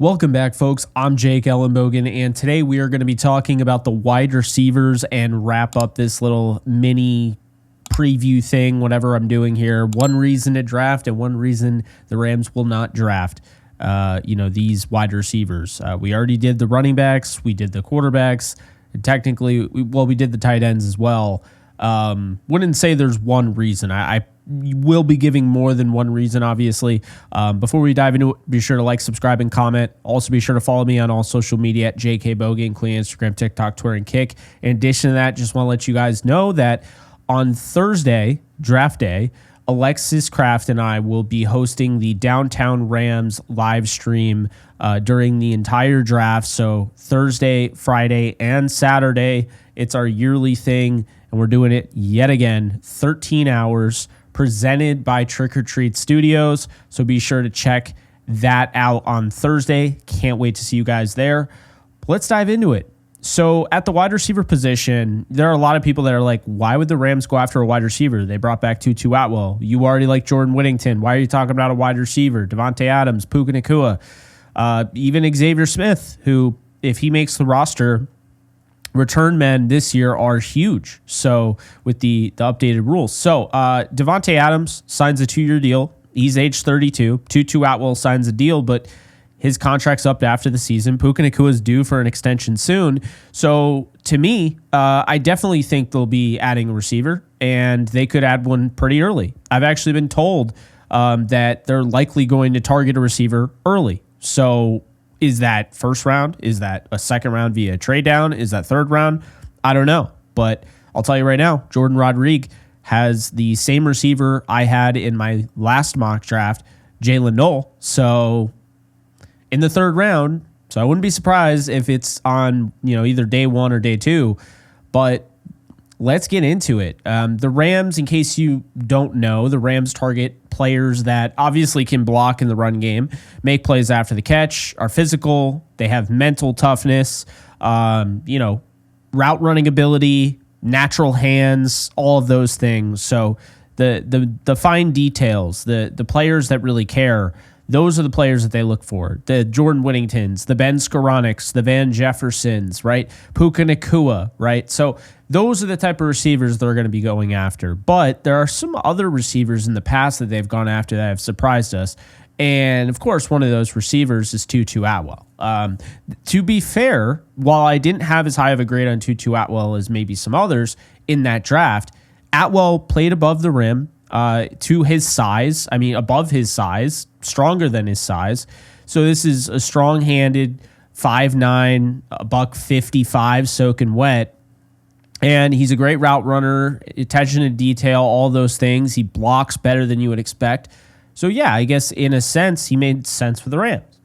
Welcome back, folks. I'm Jake Ellenbogen, and today we are going to be talking about the wide receivers and wrap up this little mini preview thing, whatever I'm doing here. One reason to draft and one reason the Rams will not draft, these wide receivers. We already did the running backs. We did the quarterbacks. And technically, we did the tight ends as well. Wouldn't say there's one reason. I will be giving more than one reason, obviously. Before we dive into it, be sure to like, subscribe, and comment. Also, be sure to follow me on all social media at JKBogan, including Instagram, TikTok, Twitter, and Kick. In addition to that, just want to let you guys know that on Thursday, draft day, Alexis Kraft and I will be hosting the Downtown Rams live stream during the entire draft. So Thursday, Friday, and Saturday, it's our yearly thing, and we're doing it yet again, 13 hours, presented by Trick or Treat Studios. So be sure to check that out on Thursday. Can't wait to see you guys there. Let's dive into it. So at the wide receiver position, there are a lot of people that are like, why would the Rams go after a wide receiver? They brought back Tutu Atwell. You already like Jordan Whittington. Why are you talking about a wide receiver? Devontae Adams, Puka Nacua, even Xavier Smith, who, if he makes the roster, return men this year are huge. So with the updated rules. So Devontae Adams signs a 2-year deal. He's age 32. Tutu Atwell signs a deal, but his contract's up after the season. Puka Nacua is due for an extension soon. So to me, I definitely think they'll be adding a receiver, and they could add one pretty early. I've actually been told that they're likely going to target a receiver early. So is that first round? Is that a second round via trade down? Is that third round? I don't know. But I'll tell you right now, Jordan Rodriguez has the same receiver I had in my last mock draft, Jaylen Noel. So in the third round, so I wouldn't be surprised if it's on, either day one or day two. But let's get into it. The Rams, in case you don't know, the Rams target players that obviously can block in the run game, make plays after the catch, are physical, they have mental toughness, route running ability, natural hands, all of those things. So the fine details, the players that really care, those are the players that they look for. The Jordan Whittingtons, the Ben Skoroneks, the Van Jeffersons, right? Puka Nacua, right? So those are the type of receivers they're going to be going after. But there are some other receivers in the past that they've gone after that have surprised us. And, of course, one of those receivers is Tutu Atwell. To be fair, while I didn't have as high of a grade on Tutu Atwell as maybe some others in that draft, Atwell played above the rim to his size. I mean, above his size, stronger than his size. So this is a strong-handed 5'9", $155 soaking wet. And he's a great route runner, attention to detail, all those things. He blocks better than you would expect. So, yeah, I guess in a sense, he made sense for the Rams.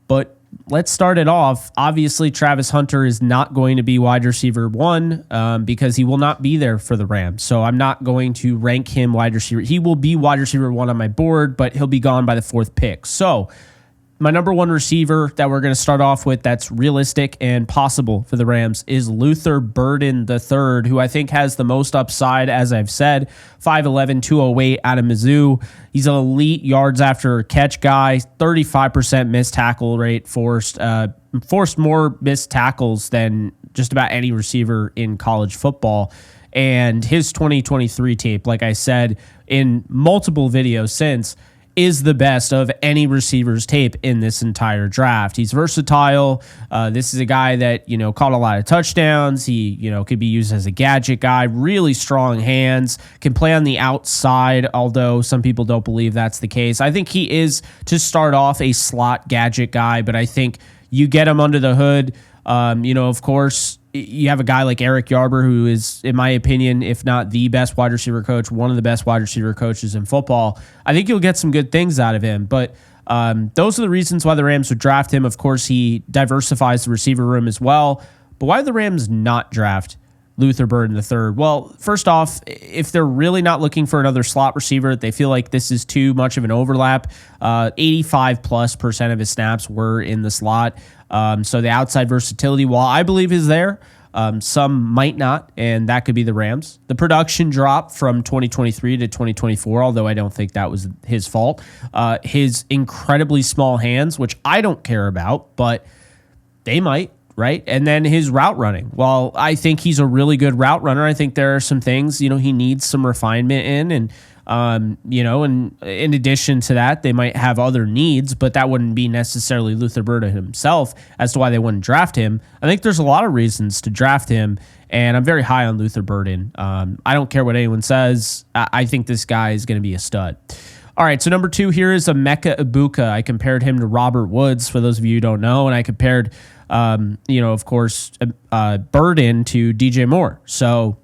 But let's start it off. Obviously, Travis Hunter is not going to be wide receiver one because he will not be there for the Rams. So I'm not going to rank him wide receiver. He will be wide receiver one on my board, but he'll be gone by the 4th pick. So my number one receiver that we're going to start off with that's realistic and possible for the Rams is Luther Burden III, who I think has the most upside, as I've said, 5'11", 208 out of Mizzou. He's an elite yards after catch guy, 35% missed tackle rate, forced more missed tackles than just about any receiver in college football. And his 2023 tape, like I said in multiple videos since, is the best of any receiver's tape in this entire draft. He's versatile. This is a guy that, caught a lot of touchdowns. He, could be used as a gadget guy, really strong hands, can play on the outside, although some people don't believe that's the case. I think he is, to start off, a slot gadget guy, but I think you get him under the hood. Of course, you have a guy like Eric Yarber, who is, in my opinion, if not the best wide receiver coach, one of the best wide receiver coaches in football. I think you'll get some good things out of him. But those are the reasons why the Rams would draft him. Of course, he diversifies the receiver room as well. But why did the Rams not draft Luther Burden III? Well, first off, if they're really not looking for another slot receiver, they feel like this is too much of an overlap. 85+% of his snaps were in the slot. So the outside versatility, while I believe is there, Some might not, and that could be the Rams. The production drop from 2023 to 2024, although I don't think that was his fault. His incredibly small hands, which I don't care about, but they might, right? And then his route running. While I think he's a really good route runner, I think there are some things, he needs some refinement in, and and in addition to that, they might have other needs, but that wouldn't be necessarily Luther Burden himself as to why they wouldn't draft him. I think there's a lot of reasons to draft him, and I'm very high on Luther Burden. I don't care what anyone says. I think this guy is going to be a stud. All right, so number 2 here is Emeka Egbuka. I compared him to Robert Woods, for those of you who don't know, and I compared, of course, Burden to DJ Moore. So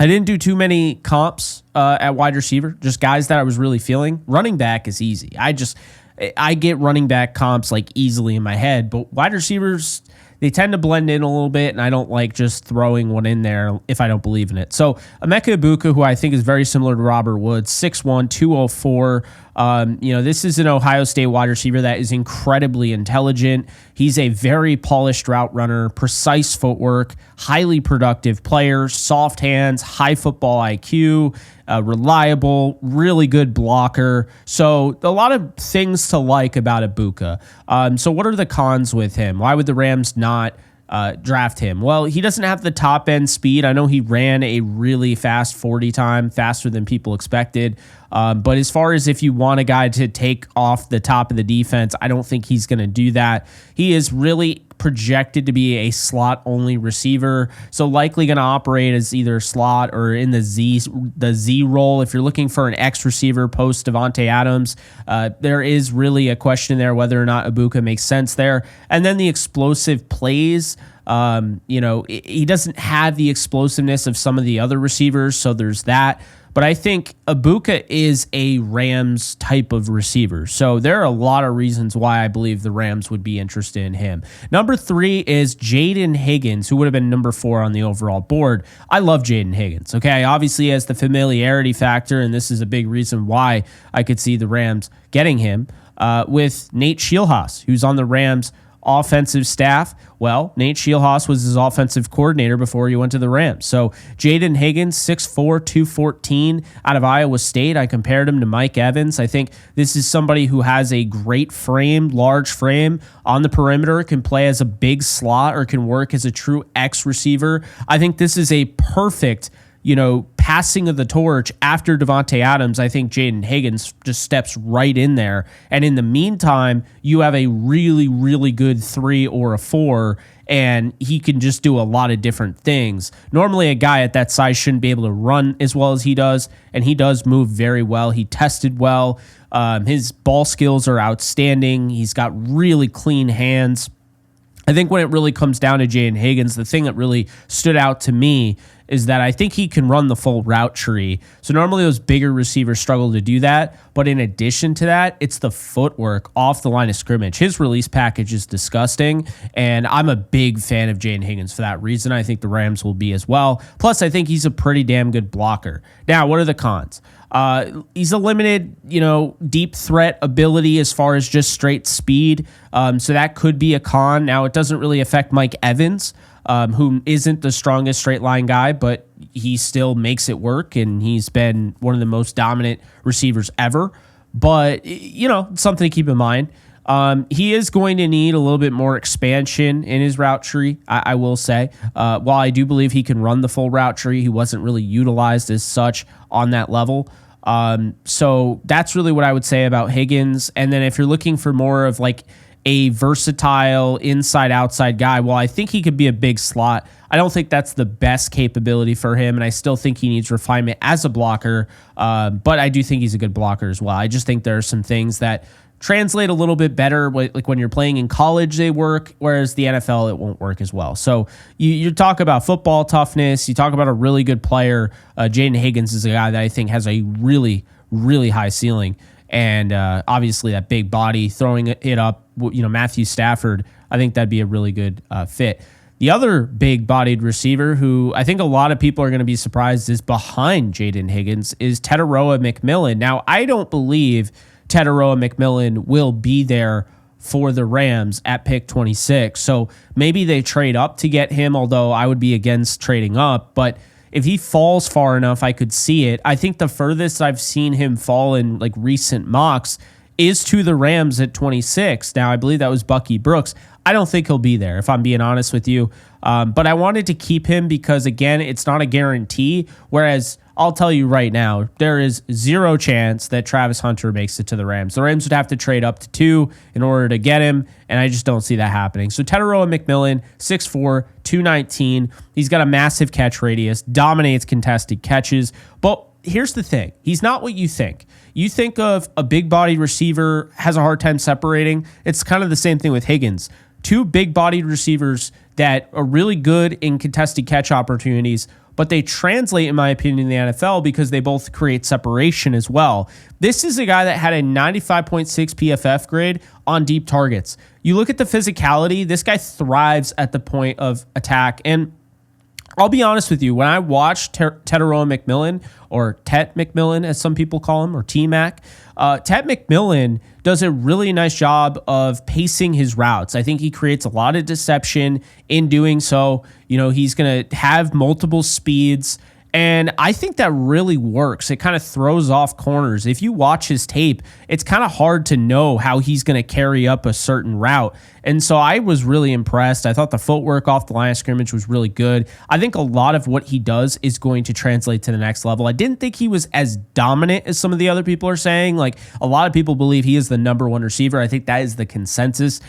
I didn't do too many comps at wide receiver, just guys that I was really feeling. Running back is easy. I get running back comps like easily in my head, but wide receivers, they tend to blend in a little bit, and I don't like just throwing one in there if I don't believe in it. So Emeka Egbuka, who I think is very similar to Robert Woods, 6'1", 204. This is an Ohio State wide receiver that is incredibly intelligent. He's a very polished route runner, precise footwork, highly productive player, soft hands, high football IQ, reliable, really good blocker. So a lot of things to like about Egbuka. So what are the cons with him? Why would the Rams not draft him? Well, he doesn't have the top end speed. I know he ran a really fast 40 time, faster than people expected. But as far as if you want a guy to take off the top of the defense, I don't think he's going to do that. He is really projected to be a slot only receiver, so likely going to operate as either slot or in the Z role. If you're looking for an X receiver post Davante Adams, there is really a question there whether or not Egbuka makes sense there. And then the explosive plays, he doesn't have the explosiveness of some of the other receivers, so there's that. But I think Egbuka is a Rams type of receiver. So there are a lot of reasons why I believe the Rams would be interested in him. Number 3 is Jayden Higgins, who would have been number 4 on the overall board. I love Jayden Higgins. Okay, obviously he has the familiarity factor, and this is a big reason why I could see the Rams getting him with Nate Scheelhaase, who's on the Rams offensive staff. Well, Nate Scheelhaase was his offensive coordinator before he went to the Rams. So Jayden Higgins, 6'4", 214 out of Iowa State. I compared him to Mike Evans. I think this is somebody who has a great frame, large frame on the perimeter, can play as a big slot or can work as a true X receiver. I think this is a perfect passing of the torch after Davante Adams. I think Jayden Higgins just steps right in there. And in the meantime, you have a really, really good 3 or a 4, and he can just do a lot of different things. Normally, a guy at that size shouldn't be able to run as well as he does, and he does move very well. He tested well. His ball skills are outstanding. He's got really clean hands. I think when it really comes down to Jayden Higgins, the thing that really stood out to me is that I think he can run the full route tree. So normally those bigger receivers struggle to do that. But in addition to that, it's the footwork off the line of scrimmage. His release package is disgusting, and I'm a big fan of Jayden Higgins for that reason. I think the Rams will be as well. Plus, I think he's a pretty damn good blocker. Now, what are the cons? He's a limited, deep threat ability as far as just straight speed. So that could be a con. Now, it doesn't really affect Mike Evans, who isn't the strongest straight line guy, but he still makes it work, and he's been one of the most dominant receivers ever. But, something to keep in mind. He is going to need a little bit more expansion in his route tree, I will say. While I do believe he can run the full route tree, he wasn't really utilized as such on that level. So that's really what I would say about Higgins. And then if you're looking for more of like a versatile inside-outside guy, well, I think he could be a big slot. I don't think that's the best capability for him, and I still think he needs refinement as a blocker, but I do think he's a good blocker as well. I just think there are some things that translate a little bit better, like when you're playing in college, they work, whereas the NFL, it won't work as well. So you talk about football toughness, you talk about a really good player. Jayden Higgins is a guy that I think has a really, really high ceiling, and obviously that big body, throwing it up, Matthew Stafford, I think that'd be a really good fit. The other big-bodied receiver who I think a lot of people are going to be surprised is behind Jayden Higgins is Tetairoa McMillan. Now, I don't believe Tetairoa McMillan will be there for the Rams at pick 26. So maybe they trade up to get him, although I would be against trading up. But if he falls far enough, I could see it. I think the furthest I've seen him fall in like recent mocks is to the Rams at 26. Now, I believe that was Bucky Brooks. I don't think he'll be there, if I'm being honest with you. But I wanted to keep him because, again, it's not a guarantee. Whereas I'll tell you right now, there is zero chance that Travis Hunter makes it to the Rams. The Rams would have to trade up to 2 in order to get him, and I just don't see that happening. So Tetairoa McMillan, 6'4", 219. He's got a massive catch radius, dominates contested catches. But here's the thing. He's not what you think. You think of a big-bodied receiver, has a hard time separating. It's kind of the same thing with Higgins. 2 big-bodied receivers that are really good in contested catch opportunities, but they translate, in my opinion, in the NFL because they both create separation as well. This is a guy that had a 95.6 PFF grade on deep targets. You look at the physicality, this guy thrives at the point of attack. And I'll be honest with you, when I watched Tetairoa McMillan, or Tet McMillan, as some people call him, or T-Mac, Tet McMillan does a really nice job of pacing his routes. I think he creates a lot of deception in doing so. You know, he's going to have multiple speeds, and I think that really works. It kind of throws off corners. If you watch his tape, it's kind of hard to know how he's going to carry up a certain route. And so I was really impressed. I thought the footwork off the line of scrimmage was really good. I think a lot of what he does is going to translate to the next level. I didn't think he was as dominant as some of the other people are saying. Like, a lot of people believe he is the number 1 receiver. I think that is the consensus.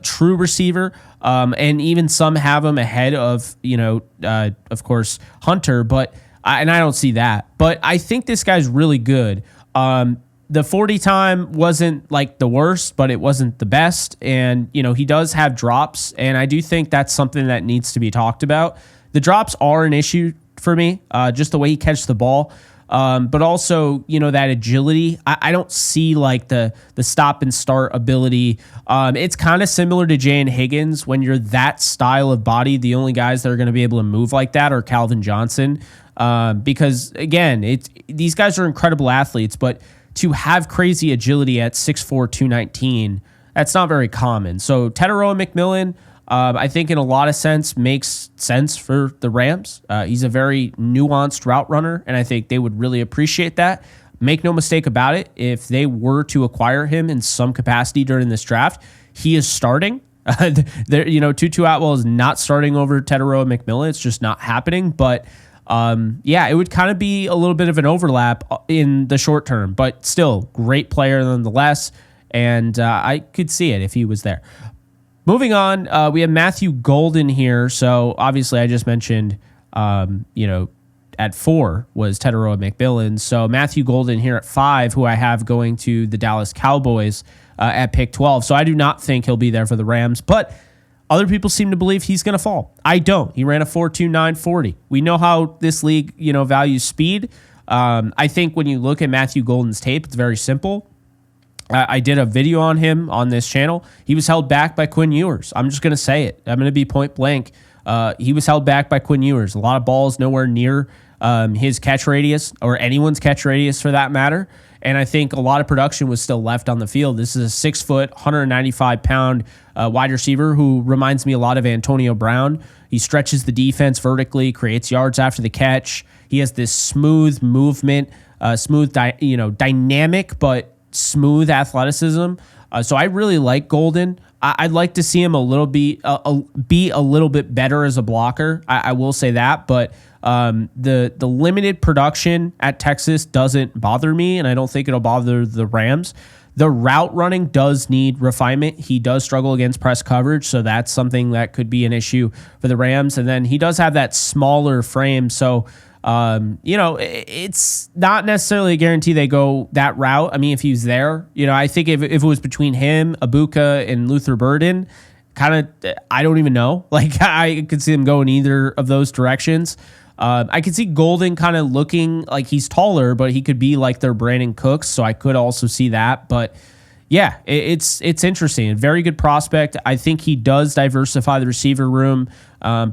True receiver. And even some have him ahead of, of course, Hunter, but I don't see that. But I think this guy's really good. The 40 time wasn't like the worst, but it wasn't the best. And, he does have drops, and I do think that's something that needs to be talked about. The drops are an issue for me, just the way he catches the ball. But also, that agility, I don't see like the stop and start ability. It's kind of similar to Jay and Higgins. When you're that style of body, the only guys that are going to be able to move like that are Calvin Johnson. Because again, these guys are incredible athletes, but to have crazy agility at 6'4", 219, that's not very common. So Tetairoa McMillan, I think in a lot of sense makes sense for the Rams. He's a very nuanced route runner, and I think they would really appreciate that. Make no mistake about it, if they were to acquire him in some capacity during this draft, he is starting. Tutu Atwell is not starting over Tetairoa McMillan. It's just not happening. But it would kind of be a little bit of an overlap in the short term, but still great player nonetheless. And I could see it if he was there. Moving on, we have Matthew Golden here. So obviously I just mentioned, at 4 was Tetairoa McMillan. So Matthew Golden here at 5, who I have going to the Dallas Cowboys at pick 12. So I do not think he'll be there for the Rams, but other people seem to believe he's going to fall. I don't. He ran a 4.29 40. We know how this league, values speed. I think when you look at Matthew Golden's tape, it's very simple. I did a video on him on this channel. He was held back by Quinn Ewers. I'm just going to say it. I'm going to be point blank. He was held back by Quinn Ewers. A lot of balls nowhere near his catch radius, or anyone's catch radius for that matter. And I think a lot of production was still left on the field. This is a 6 foot, 195-pound wide receiver who reminds me a lot of Antonio Brown. He stretches the defense vertically, creates yards after the catch. He has this smooth movement, dynamic but smooth athleticism. So I really like Golden. I'd like to see him be a little bit better as a blocker. I will say that, but the limited production at Texas doesn't bother me, and I don't think it'll bother the Rams. The route running does need refinement. He does struggle against press coverage, so that's something that could be an issue for the Rams. And then he does have that smaller frame, so it's not necessarily a guarantee they go that route. I mean, if he's there, I think if it was between him, Egbuka, and Luther Burden, kind of, I don't even know. Like, I could see him going either of those directions. I could see Golden kind of looking like he's taller, but he could be like their Brandon Cooks, so I could also see that. But yeah, it's interesting. A very good prospect. I think he does diversify the receiver room,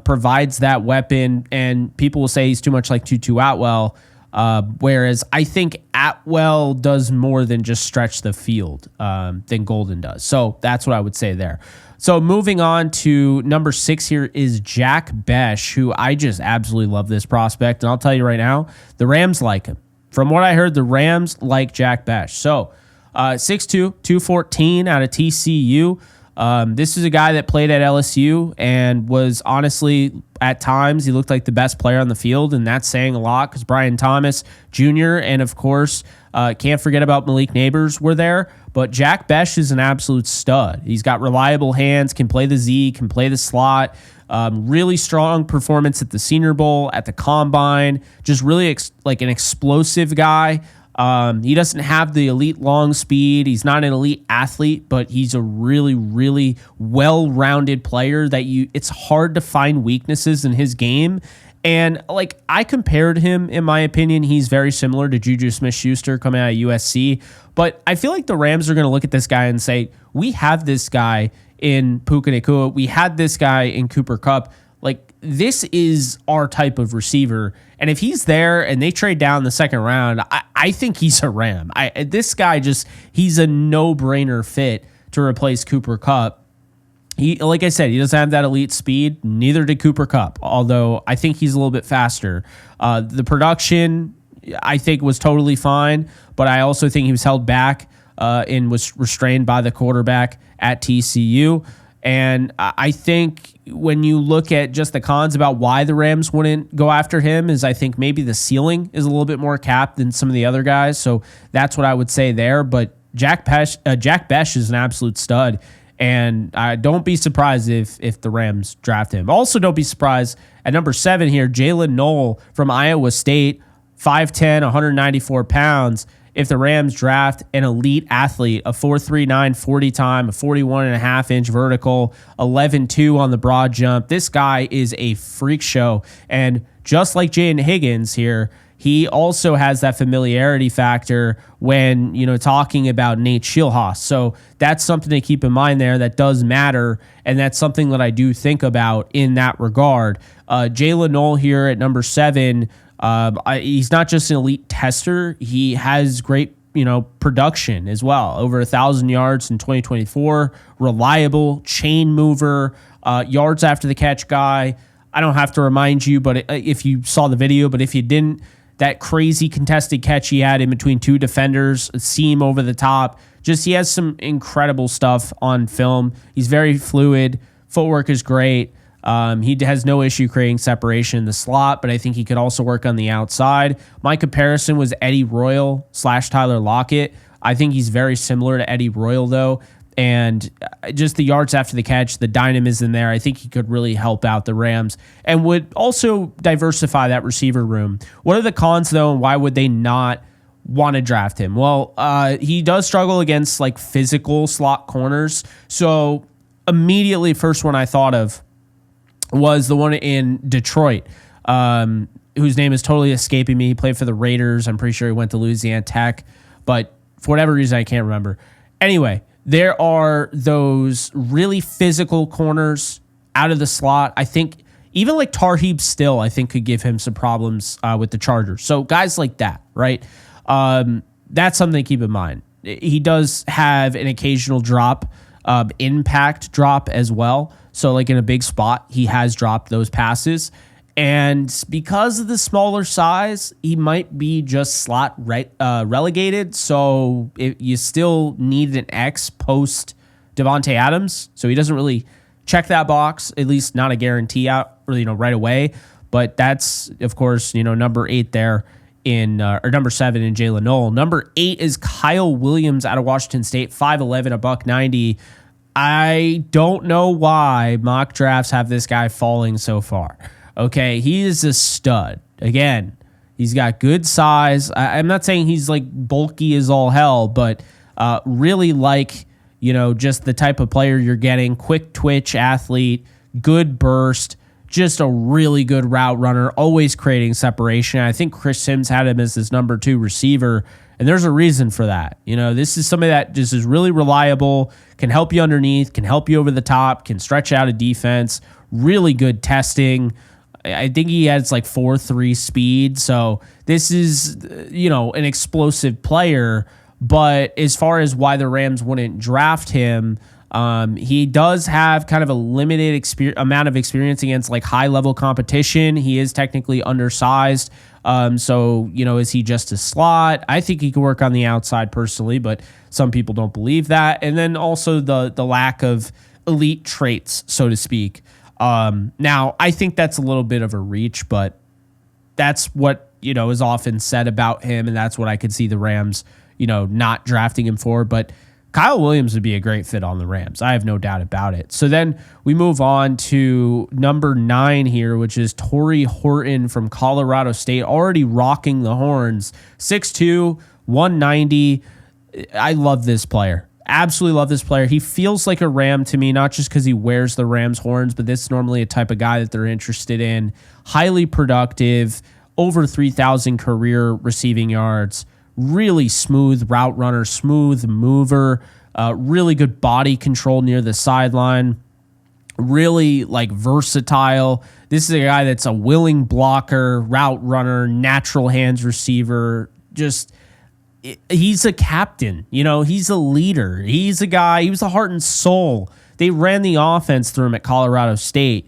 provides that weapon, and people will say he's too much like Tutu Atwell. Whereas I think Atwell does more than just stretch the field than Golden does. So that's what I would say there. So moving on to number 6 here is Jack Bech, who I just absolutely love this prospect. And I'll tell you right now, the Rams like him. From what I heard, the Rams like Jack Bech. So 6'2", 214 out of TCU. This is a guy that played at LSU and was honestly, at times, he looked like the best player on the field, and that's saying a lot because Brian Thomas Jr. and, of course, can't forget about Malik Neighbors were there. But Jack Bech is an absolute stud. He's got reliable hands, can play the Z, can play the slot. Really strong performance at the Senior Bowl, at the Combine. Just really like an explosive guy. He doesn't have the elite long speed. He's not an elite athlete, but he's a really, really well-rounded player that it's hard to find weaknesses in his game. And like I compared him, in my opinion, he's very similar to Juju Smith-Schuster coming out of USC. But I feel like the Rams are going to look at this guy and say, we have this guy in Puka Nacua. We had this guy in Cooper Kupp. Like, this is our type of receiver. And if he's there and they trade down the second round, I think he's a Ram. This guy he's a no-brainer fit to replace Cooper Kupp. He, like I said, he doesn't have that elite speed. Neither did Cooper Kupp, although I think he's a little bit faster. The production, I think, was totally fine, but I also think he was held back and was restrained by the quarterback at TCU. And I think when you look at just the cons about why the Rams wouldn't go after him is I think maybe the ceiling is a little bit more capped than some of the other guys. So that's what I would say there. But Jack Bech is an absolute stud. And don't be surprised if the Rams draft him. Also, don't be surprised at number 7 here, Jaylen Noel from Iowa State, 5'10", 194 pounds. If the Rams draft an elite athlete, a 4.39 40 time, a 41.5-inch vertical, 11.2 on the broad jump, this guy is a freak show. And just like Jayden Higgins here, he also has that familiarity factor when, talking about Nate Schilhaas. So that's something to keep in mind there that does matter, and that's something that I do think about in that regard. Jaylen Noel here at number 7, he's not just an elite tester. He has great, production as well. Over 1,000 yards in 2024. Reliable, chain mover, yards after the catch guy. I don't have to remind you, but if you saw the video, but if you didn't, that crazy contested catch he had in between 2 defenders, a seam over the top. He has some incredible stuff on film. He's very fluid. Footwork is great. He has no issue creating separation in the slot, but I think he could also work on the outside. My comparison was Eddie Royal / Tyler Lockett. I think he's very similar to Eddie Royal, though. And just the yards after the catch, the dynamism there, I think he could really help out the Rams and would also diversify that receiver room. What are the cons, though, and why would they not want to draft him? Well, he does struggle against like physical slot corners. So immediately, first one I thought of was the one in Detroit, whose name is totally escaping me. He played for the Raiders. I'm pretty sure he went to Louisiana Tech, but for whatever reason, I can't remember. Anyway, there are those really physical corners out of the slot. I think even like Tarheeb Still, I think, could give him some problems with the Chargers. So guys like that, right? That's something to keep in mind. He does have an occasional drop, impact drop as well. So like in a big spot, he has dropped those passes. And because of the smaller size, he might be just slot relegated. So you still need an X post Devontae Adams. So he doesn't really check that box, at least not a guarantee out right away. But that's, of course, number 8 there or number 7 in Jaylen Noel. Number 8 is Kyle Williams out of Washington State, 5'11", $190. I don't know why mock drafts have this guy falling so far. Okay, he is a stud. Again, he's got good size. I'm not saying he's like bulky as all hell, but really like, just the type of player you're getting. Quick twitch athlete, good burst, just a really good route runner, always creating separation. I think Chris Sims had him as his number 2 receiver, and there's a reason for that. This is somebody that just is really reliable, can help you underneath, can help you over the top, can stretch out a defense, really good testing. I think he has like 4.3 speed. So this is, an explosive player. But as far as why the Rams wouldn't draft him, he does have kind of a limited amount of experience against like high level competition. He is technically undersized. So, is he just a slot? I think he could work on the outside personally, but some people don't believe that. And then also the lack of elite traits, so to speak. Now, I think that's a little bit of a reach, but that's what, is often said about him. And that's what I could see the Rams, not drafting him for. But Kyle Williams would be a great fit on the Rams. I have no doubt about it. So then we move on to number 9 here, which is Tory Horton from Colorado State, already rocking the horns. 6'2", 190. I love this player. Absolutely love this player. He feels like a Ram to me, not just because he wears the Rams horns, but this is normally a type of guy that they're interested in. Highly productive, over 3,000 career receiving yards. Really smooth route runner, smooth mover, really good body control near the sideline, really like versatile. This is a guy that's a willing blocker, route runner, natural hands receiver. He's a captain, he's a leader. He's a guy, he was the heart and soul. They ran the offense through him at Colorado State.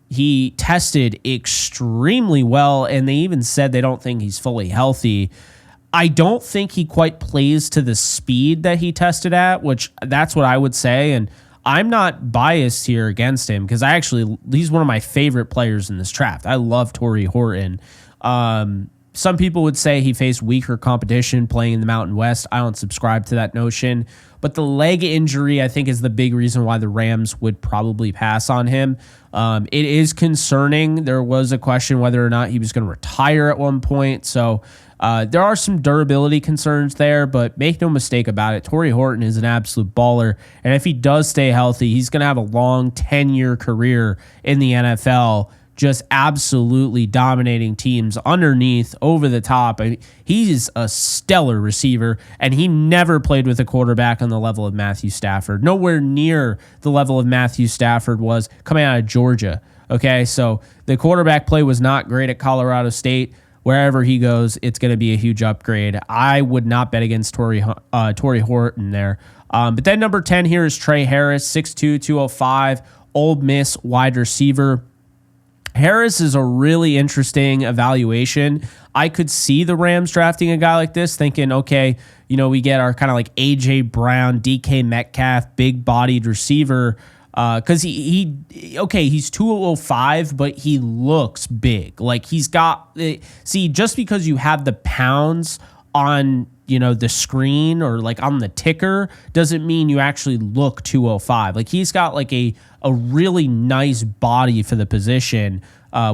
He tested extremely well, and they even said they don't think he's fully healthy. I don't think he quite plays to the speed that he tested at, which that's what I would say. And I'm not biased here against him because he's one of my favorite players in this draft. I love Tory Horton. Some people would say he faced weaker competition playing in the Mountain West. I don't subscribe to that notion. But the leg injury, I think, is the big reason why the Rams would probably pass on him. It is concerning. There was a question whether or not he was going to retire at one point. So there are some durability concerns there, but make no mistake about it. Tory Horton is an absolute baller. And if he does stay healthy, he's going to have a long 10-year career in the NFL, just absolutely dominating teams underneath, over the top. I mean, he's a stellar receiver, and he never played with a quarterback on the level of Matthew Stafford. Nowhere near the level of Matthew Stafford was coming out of Georgia. Okay, so the quarterback play was not great at Colorado State. Wherever he goes, it's going to be a huge upgrade. I would not bet against Tory Horton there. But then number 10 here is Tre Harris, 6'2", 205, Ole Miss wide receiver. Harris is a really interesting evaluation. I could see the Rams drafting a guy like this, thinking, okay, we get our kind of like A.J. Brown, DK Metcalf, big-bodied receiver, because he's 205, but he looks big. Like he's got, just because you have the pounds on, the screen or like on the ticker doesn't mean you actually look 205. Like he's got like a really nice body for the position,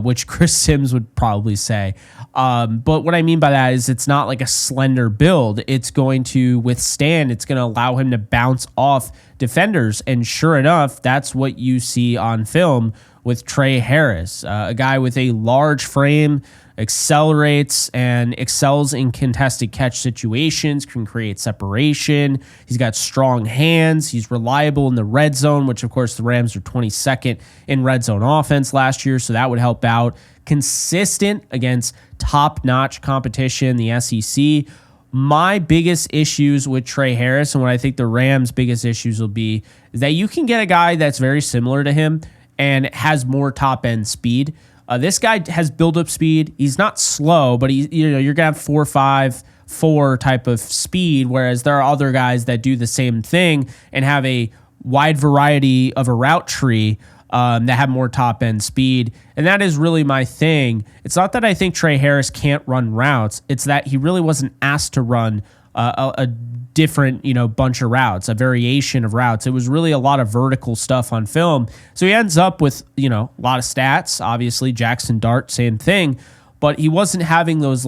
which Chris Sims would probably say. But what I mean by that is it's not like a slender build. It's going to withstand. It's going to allow him to bounce off defenders. And sure enough, that's what you see on film with Tre Harris, a guy with a large frame, accelerates and excels in contested catch situations, can create separation. He's got strong hands. He's reliable in the red zone, which, of course, the Rams are 22nd in red zone offense last year, so that would help out. Consistent against top-notch competition, the SEC. My biggest issues with Tre Harris, and what I think the Rams' biggest issues will be, is that you can get a guy that's very similar to him and has more top-end speed. This guy has build-up speed. He's not slow, but you're going to have 4.54 type of speed, whereas there are other guys that do the same thing and have a wide variety of a route tree that have more top-end speed. And that is really my thing. It's not that I think Tre Harris can't run routes. It's that he really wasn't asked to run a different, bunch of routes, a variation of routes. It was really a lot of vertical stuff on film. So he ends up with, a lot of stats. Obviously, Jackson Dart, same thing. But he wasn't having those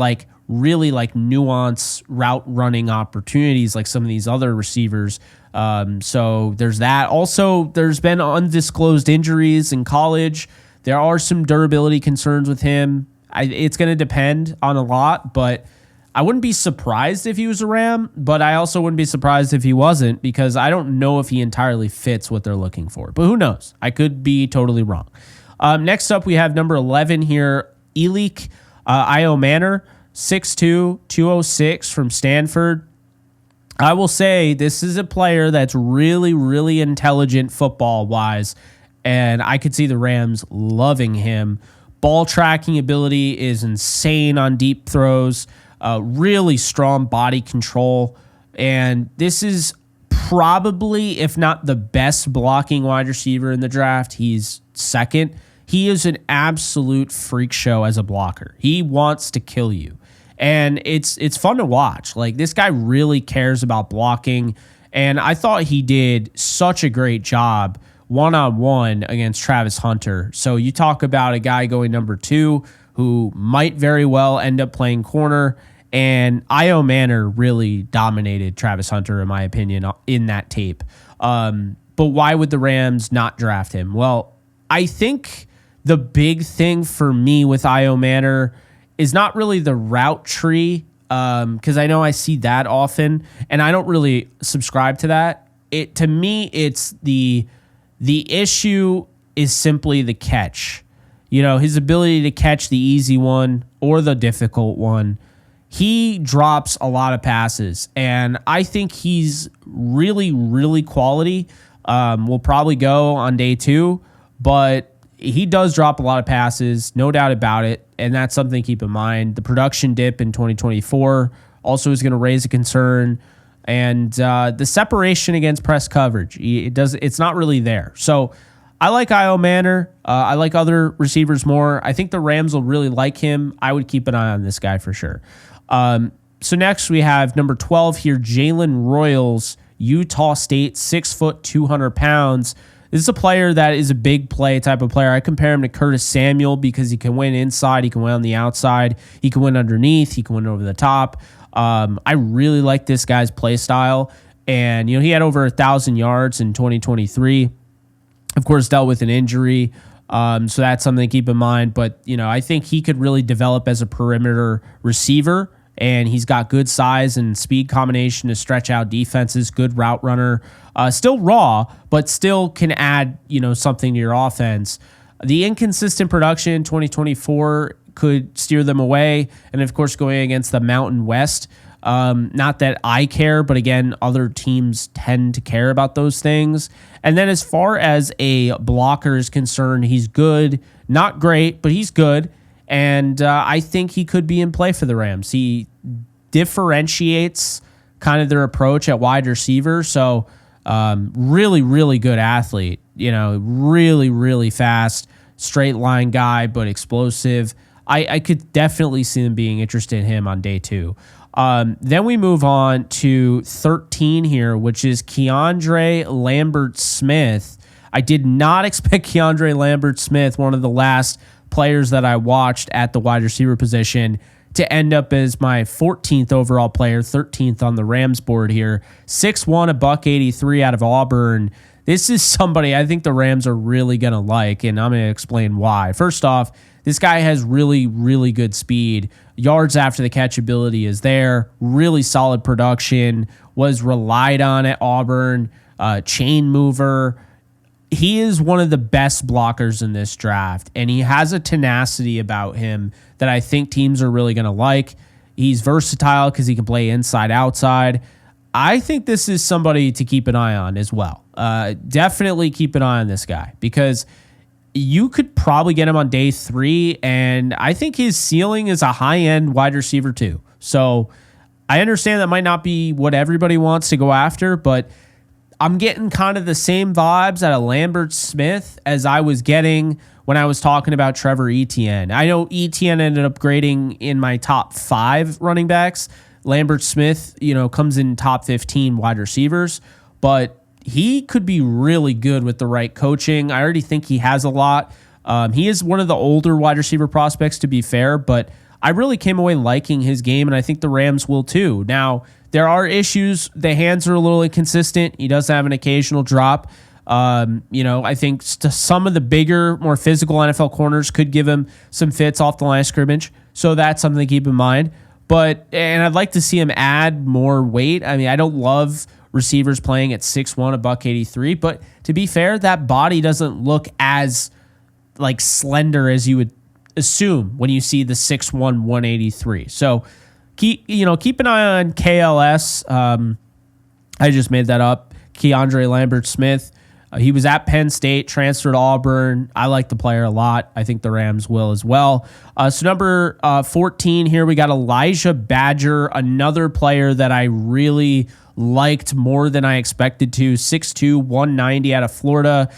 really nuance route running opportunities like some of these other receivers. So there's that. Also, there's been undisclosed injuries in college. There are some durability concerns with him. It's going to depend on a lot, but I wouldn't be surprised if he was a Ram, but I also wouldn't be surprised if he wasn't, because I don't know if he entirely fits what they're looking for. But who knows? I could be totally wrong. Next up, we have number 11 here, Elic Ayomanor, 6'2", 206 from Stanford. I will say this is a player that's really, really intelligent football-wise, and I could see the Rams loving him. Ball tracking ability is insane on deep throws, really strong body control, and this is probably, if not the best blocking wide receiver in the draft, he's second. He is an absolute freak show as a blocker. He wants to kill you. And it's fun to watch. Like, this guy really cares about blocking, and I thought he did such a great job one-on-one against Travis Hunter. So you talk about a guy going number 2 who might very well end up playing corner, and Ayomanor really dominated Travis Hunter, in my opinion, in that tape. But why would the Rams not draft him? Well, I think the big thing for me with Ayomanor is not really the route tree, because I know I see that often, and I don't really subscribe to that. To me, it's the issue is simply the catch. You know, his ability to catch the easy one or the difficult one. He drops a lot of passes, and I think he's really, really quality. Will probably go on day 2, but he does drop a lot of passes, no doubt about it, and that's something to keep in mind. The production dip in 2024 also is going to raise a concern, and the separation against press coverage, it's not really there. So I like Ayomanor. I like other receivers more. I think the Rams will really like him. I would keep an eye on this guy for sure. So next we have number 12 here, Jaylen Royals, Utah State, 6 foot, 200 pounds. This is a player that is a big play type of player. I compare him to Curtis Samuel because he can win inside, he can win on the outside, he can win underneath, he can win over the top. I really like this guy's play style, and he had over 1,000 yards in 2023. Of course, dealt with an injury, so that's something to keep in mind. But I think he could really develop as a perimeter receiver, and he's got good size and speed combination to stretch out defenses, good route runner. Still raw, but still can add, something to your offense. The inconsistent production in 2024 could steer them away. And of course, going against the Mountain West, not that I care, but again, other teams tend to care about those things. And then as far as a blocker is concerned, he's good, not great, but he's good. And I think he could be in play for the Rams. He differentiates kind of their approach at wide receiver. So really, really good athlete, really, really fast, straight line guy, but explosive. I could definitely see them being interested in him on day 2. Then we move on to 13 here, which is KeAndre Lambert-Smith. I did not expect KeAndre Lambert-Smith, one of the last players that I watched at the wide receiver position, to end up as my 14th overall player, 13th on the Rams board here. 6'1", a $183 out of Auburn. This is somebody I think the Rams are really going to like, and I'm going to explain why. First off, this guy has really, really good speed. Yards after the catch ability is there. Really solid production. Was relied on at Auburn. Chain mover. He is one of the best blockers in this draft, and he has a tenacity about him that I think teams are really going to like. He's versatile because he can play inside, outside. I think this is somebody to keep an eye on as well. Definitely keep an eye on this guy because you could probably get him on day 3, and I think his ceiling is a high-end wide receiver too. So I understand that might not be what everybody wants to go after, but I'm getting kind of the same vibes out of Lambert-Smith as I was getting when I was talking about Trevor Etienne. I know Etienne ended up grading in my top 5 running backs. Lambert-Smith, comes in top 15 wide receivers, but he could be really good with the right coaching. I already think he has a lot. He is one of the older wide receiver prospects, to be fair, but I really came away liking his game, and I think the Rams will too. Now, there are issues. The hands are a little inconsistent. He does have an occasional drop. I think some of the bigger, more physical NFL corners could give him some fits off the line of scrimmage. So that's something to keep in mind. And I'd like to see him add more weight. I mean, I don't love receivers playing at 6'1", a $183, but to be fair, that body doesn't look as like slender as you would assume when you see the 6'1", 183. So keep an eye on KLS. I just made that up. KeAndre Lambert-Smith. He was at Penn State, transferred to Auburn. I like the player a lot. I think the Rams will as well. So number 14 here, we got Elijhah Badger, another player that I really liked more than I expected to. 6'2", 190 out of Florida.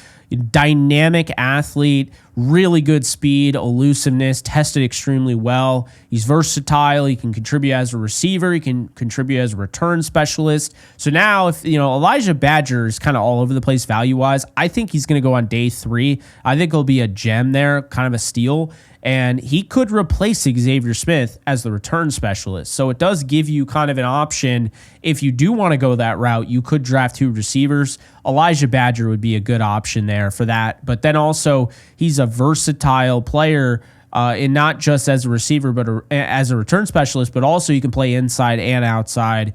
Dynamic athlete, really good speed, elusiveness, tested extremely well. He's versatile. He can contribute as a receiver. He can contribute as a return specialist. So now, if Elijhah Badger is kind of all over the place value-wise, I think he's going to go on day 3. I think he'll be a gem there, kind of a steal. And he could replace Xavier Smith as the return specialist. So it does give you kind of an option. If you do want to go that route, you could draft 2 receivers. Elijhah Badger would be a good option there for that. But then also, he's a versatile player, and not just as a receiver, but as a return specialist, but also you can play inside and outside.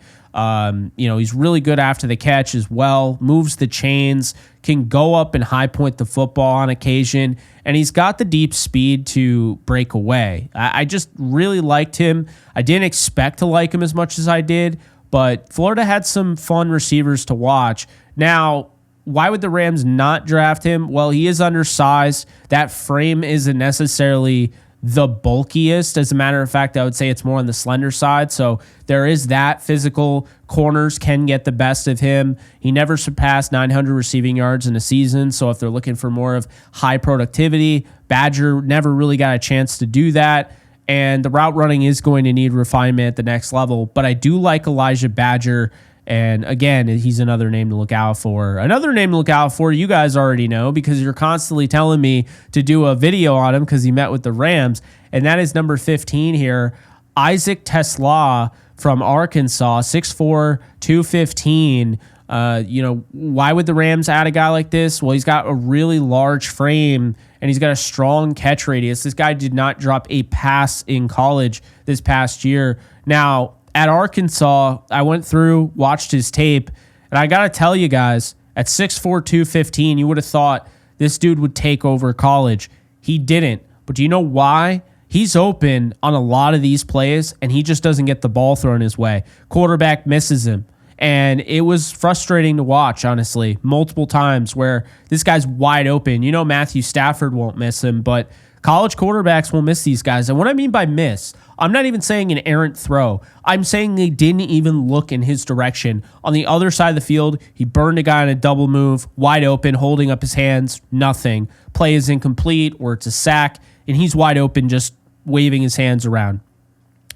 He's really good after the catch as well, moves the chains, can go up and high point the football on occasion, and he's got the deep speed to break away. I just really liked him. I didn't expect to like him as much as I did, but Florida had some fun receivers to watch. Now, why would the Rams not draft him? Well, he is undersized. That frame isn't necessarily the bulkiest. As a matter of fact, I would say it's more on the slender side. So there is that. Physical corners can get the best of him. He never surpassed 900 receiving yards in a season. So if they're looking for more of high productivity, Badger never really got a chance to do that. And the route running is going to need refinement at the next level. But I do like Elijhah Badger. And again, he's another name to look out for. Another name to look out for, you guys already know because you're constantly telling me to do a video on him because he met with the Rams. And that is number 15 here, Isaac TeSlaa from Arkansas, 6'4", 215. Why would the Rams add a guy like this? Well, he's got a really large frame and he's got a strong catch radius. This guy did not drop a pass in college this past year. Now, at Arkansas, I went through, watched his tape, and I got to tell you guys, at 6'4", 215, you would have thought this dude would take over college. He didn't. But do you know why? He's open on a lot of these plays, and he just doesn't get the ball thrown his way. Quarterback misses him. And it was frustrating to watch, honestly, multiple times where this guy's wide open. Matthew Stafford won't miss him, but college quarterbacks will miss these guys. And what I mean by miss, I'm not even saying an errant throw. I'm saying they didn't even look in his direction. On the other side of the field, he burned a guy on a double move, wide open, holding up his hands, nothing. Play is incomplete or it's a sack, and he's wide open just waving his hands around.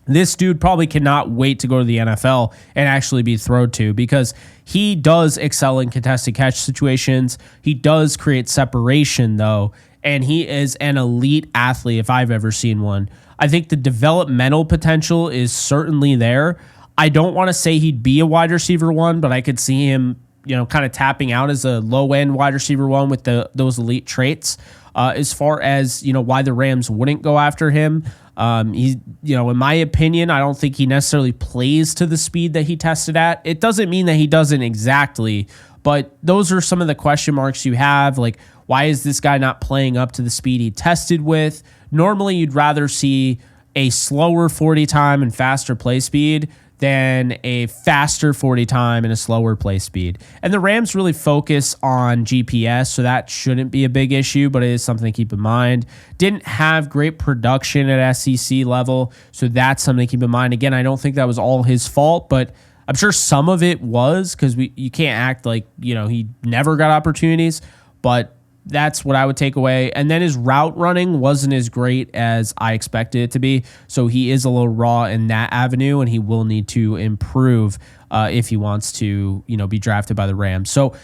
This dude probably cannot wait to go to the NFL and actually be thrown to because he does excel in contested catch situations. He does create separation, though, and he is an elite athlete if I've ever seen one. I think the developmental potential is certainly there. I don't want to say he'd be a wide receiver 1, but I could see him, kind of tapping out as a low-end wide receiver 1 with those elite traits. As far as, why the Rams wouldn't go after him, in my opinion, I don't think he necessarily plays to the speed that he tested at. It doesn't mean that he doesn't exactly, but those are some of the question marks you have. Like, why is this guy not playing up to the speed he tested with? Normally, you'd rather see a slower 40 time and faster play speed than a faster 40 time and a slower play speed. And the Rams really focus on GPS, so that shouldn't be a big issue, but it is something to keep in mind. Didn't have great production at SEC level, so that's something to keep in mind. Again, I don't think that was all his fault, but I'm sure some of it was because you can't act like, he never got opportunities, but that's what I would take away. And then his route running wasn't as great as I expected it to be. So he is a little raw in that avenue, and he will need to improve if he wants to, be drafted by the Rams. So,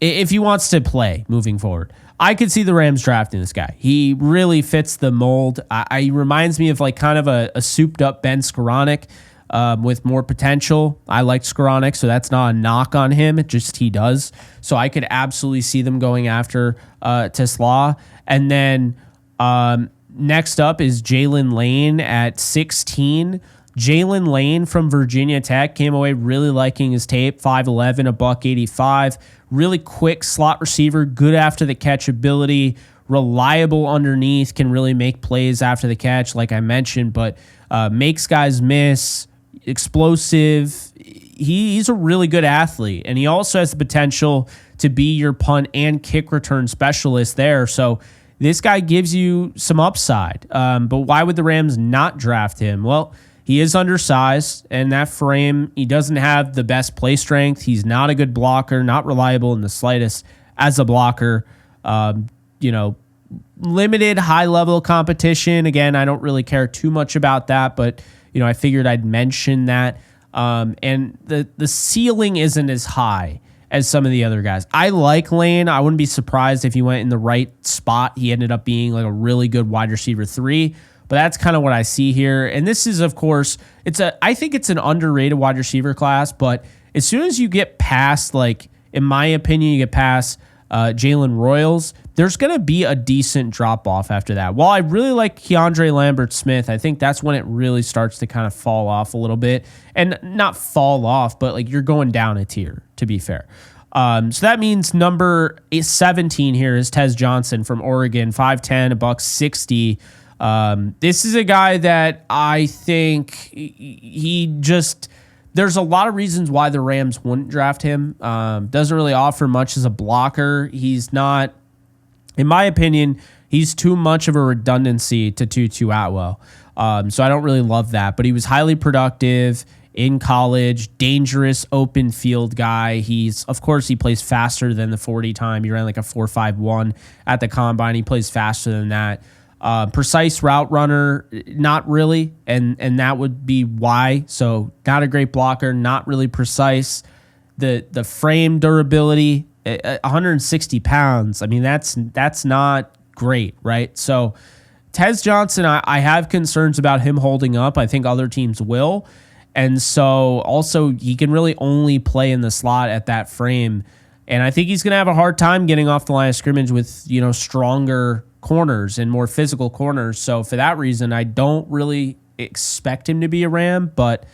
if he wants to play moving forward, I could see the Rams drafting this guy. He really fits the mold. He reminds me of like kind of a souped up Ben Skoranek. With more potential. I like Skoranek, so that's not a knock on him. It just he does. So I could absolutely see them going after TeSlaa. And then next up is Jaylen Lane at 16. Jaylen Lane from Virginia Tech came away really liking his tape. 5'11", $185. Really quick slot receiver, good after the catch ability. reliable underneath, can really make plays after the catch, like I mentioned, but makes guys miss, explosive. He's a really good athlete, and he also has the potential to be your punt and kick return specialist there. So this guy gives you some upside. But why would the Rams not draft him? Well, he is undersized, and that frame, he doesn't have the best play strength. He's not a good blocker, not reliable in the slightest as a blocker. Limited high-level competition. Again, I don't really care too much about that, but I figured I'd mention that. And the ceiling isn't as high as some of the other guys. I like Lane. I wouldn't be surprised if he went in the right spot. He ended up being like a really good wide receiver 3, but that's kind of what I see here. And this is, of course, I think it's an underrated wide receiver class, but as soon as you get past, in my opinion, you get past Jalen Royals, there's going to be a decent drop-off after that. While I really like KeAndre Lambert-Smith, I think that's when it really starts to kind of fall off a little bit. And not fall off, but you're going down a tier, to be fair. So that means number 17 here is Tez Johnson from Oregon, 5'10", $160. This is a guy that I think there's a lot of reasons why the Rams wouldn't draft him. Doesn't really offer much as a blocker. He's not, in my opinion, he's too much of a redundancy to Tutu Atwell. So I don't really love that. But he was highly productive in college, dangerous open field guy. Of course, he plays faster than the 40 time. He ran like a 4.51 at the combine. He plays faster than that. Precise route runner, not really, and that would be why. So not a great blocker, not really precise. The frame durability, 160 pounds. I mean, that's not great, right? So Tez Johnson, I have concerns about him holding up. I think other teams will. And so also he can really only play in the slot at that frame. And I think he's going to have a hard time getting off the line of scrimmage with, stronger corners and more physical corners. So for that reason, I don't really expect him to be a Ram, but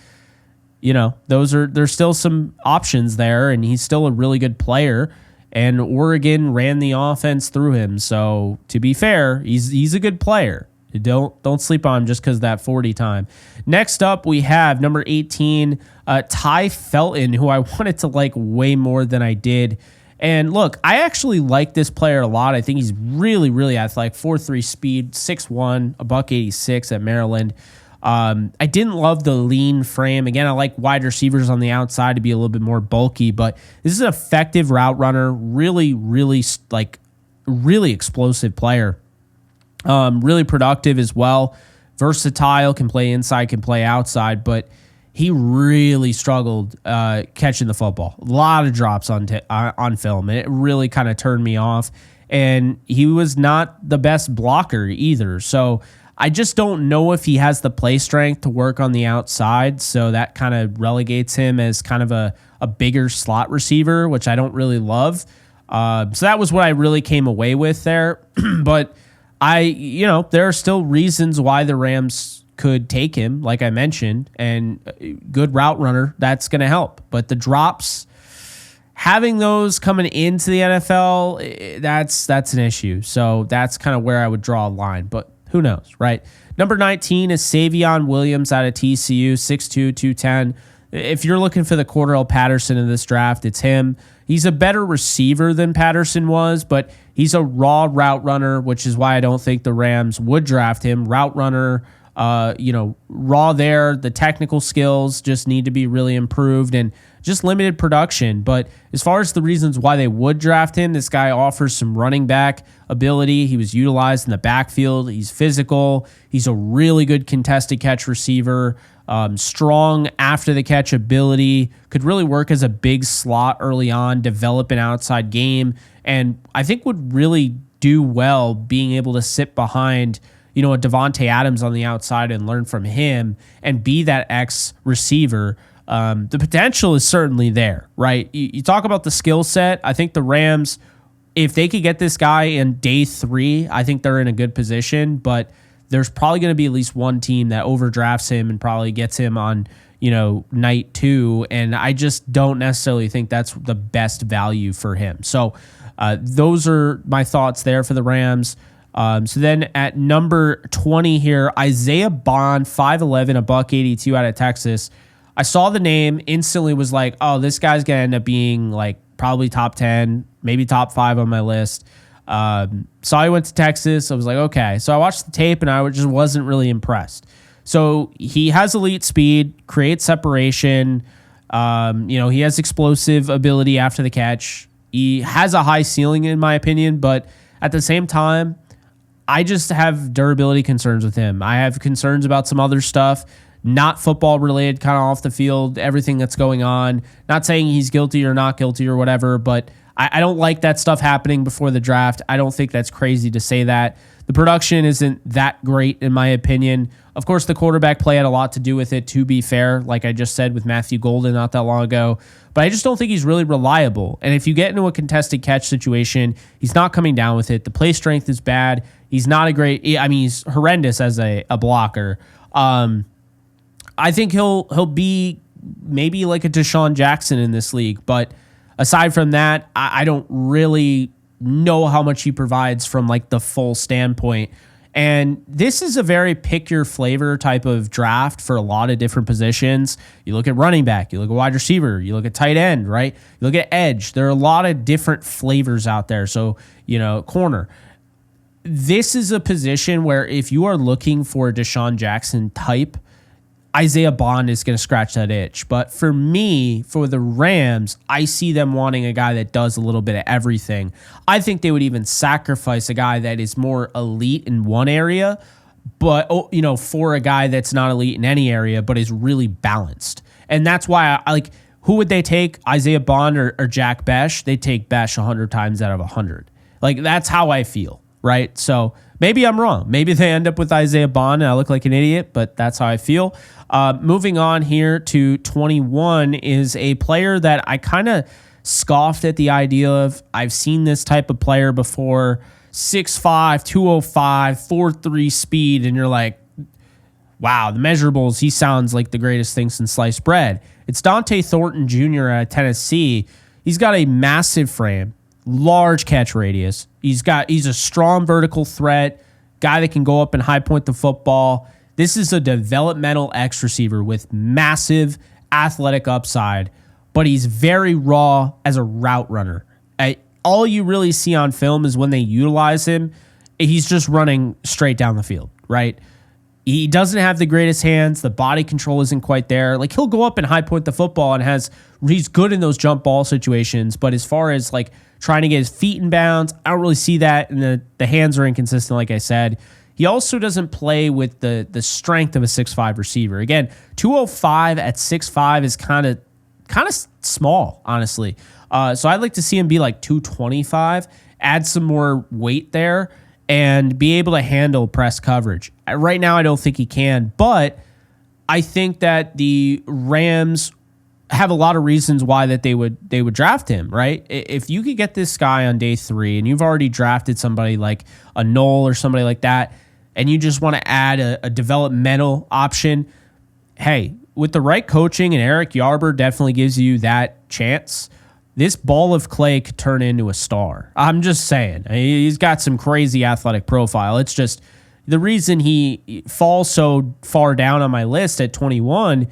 there's still some options there, and he's still a really good player, and Oregon ran the offense through him. So to be fair, he's a good player. Don't sleep on him just because of that 40 time. Next up, we have number 18, Tai Felton, who I wanted to like way more than I did. And look, I actually like this player a lot. I think he's really, really athletic. 4.3 speed, 6'1", $186 at Maryland. I didn't love the lean frame. Again, I like wide receivers on the outside to be a little bit more bulky, but this is an effective route runner. Really, really explosive player. Really productive as well. Versatile, can play inside, can play outside, but he really struggled catching the football. A lot of drops on film, and it really kind of turned me off. And he was not the best blocker either. So I just don't know if he has the play strength to work on the outside. So that kind of relegates him as kind of a bigger slot receiver, which I don't really love. So that was what I really came away with there. But there are still reasons why the Rams could take him, like I mentioned, and good route runner, that's going to help. But the drops, having those coming into the NFL, that's an issue. So that's kind of where I would draw a line, but who knows, right? Number 19 is Savion Williams out of TCU, 6'2", 210. If you're looking for the Cordell Patterson in this draft, it's him. He's a better receiver than Patterson was, but he's a raw route runner, which is why I don't think the Rams would draft him. Route runner, raw there. The technical skills just need to be really improved and just limited production. But as far as the reasons why they would draft him, this guy offers some running back ability. He was utilized in the backfield. He's physical. He's a really good contested catch receiver. Strong after the catch ability, could really work as a big slot early on, develop an outside game, and I think would really do well being able to sit behind a Devontae Adams on the outside and learn from him and be that X receiver. The potential is certainly there, right? You talk about the skill set. I think the Rams, if they could get this guy in day 3, I think they're in a good position, but there's probably going to be at least one team that overdrafts him and probably gets him on, night 2. And I just don't necessarily think that's the best value for him. So Those are my thoughts there for the Rams. So then at number 20 here, Isaiah Bond, 5'11", $182 out of Texas. I saw the name, instantly was like, oh, this guy's going to end up being like probably top 10, maybe top 5 on my list. So I went to Texas. I was like, okay. So I watched the tape and I just wasn't really impressed. So he has elite speed, creates separation. He has explosive ability after the catch. He has a high ceiling in my opinion, but at the same time, I just have durability concerns with him. I have concerns about some other stuff, not football related, kind of off the field, everything that's going on. Not saying he's guilty or not guilty or whatever, but I don't like that stuff happening before the draft. I don't think that's crazy to say that. The production isn't that great in my opinion. Of course, the quarterback play had a lot to do with it, to be fair, like I just said with Matthew Golden not that long ago. But I just don't think he's really reliable. And if you get into a contested catch situation, he's not coming down with it. The play strength is bad. He's not a great, he's horrendous as a blocker. I think he'll be maybe like a Deshaun Jackson in this league. But aside from that, I don't really know how much he provides from like the full standpoint. And this is a very pick your flavor type of draft for a lot of different positions. You look at running back, you look at wide receiver, you look at tight end, right? You look at edge. There are a lot of different flavors out there. So, corner. This is a position where if you are looking for a Deshaun Jackson type, Isaiah Bond is going to scratch that itch. But for me, for the Rams, I see them wanting a guy that does a little bit of everything. I think they would even sacrifice a guy that is more elite in one area, but for a guy that's not elite in any area, but is really balanced. And that's why I like, who would they take? Isaiah Bond or Jack Bech? They take Bech 100 times out of 100. Like, that's how I feel, right? So maybe I'm wrong. Maybe they end up with Isaiah Bond and I look like an idiot, but that's how I feel. Moving on here to 21 is a player that I kind of scoffed at the idea of. I've seen this type of player before, 6'5", 205, 4.3 speed, and you're like, wow, the measurables, he sounds like the greatest thing since sliced bread. It's Dante Thornton Jr. at Tennessee. He's got a massive frame, large catch radius. He's a strong vertical threat, guy that can go up and high point the football. This is a developmental X receiver with massive athletic upside, but he's very raw as a route runner. All you really see on film is when they utilize him, he's just running straight down the field, right? He doesn't have the greatest hands. The body control isn't quite there. Like, he'll go up and high point the football and he's good in those jump ball situations, but as far as like trying to get his feet in bounds, I don't really see that, and the hands are inconsistent, like I said. He also doesn't play with the strength of a 6'5 receiver. Again, 205 at 6'5 is kind of small, honestly. So I'd like to see him be like 225, add some more weight there, and be able to handle press coverage. Right now, I don't think he can, but I think that the Rams have a lot of reasons why that they would draft him, right? If you could get this guy on day 3 and you've already drafted somebody like a Noel or somebody like that, and you just want to add a developmental option, hey, with the right coaching, and Eric Yarber definitely gives you that chance, this ball of clay could turn into a star. I'm just saying. He's got some crazy athletic profile. It's just the reason he falls so far down on my list at 21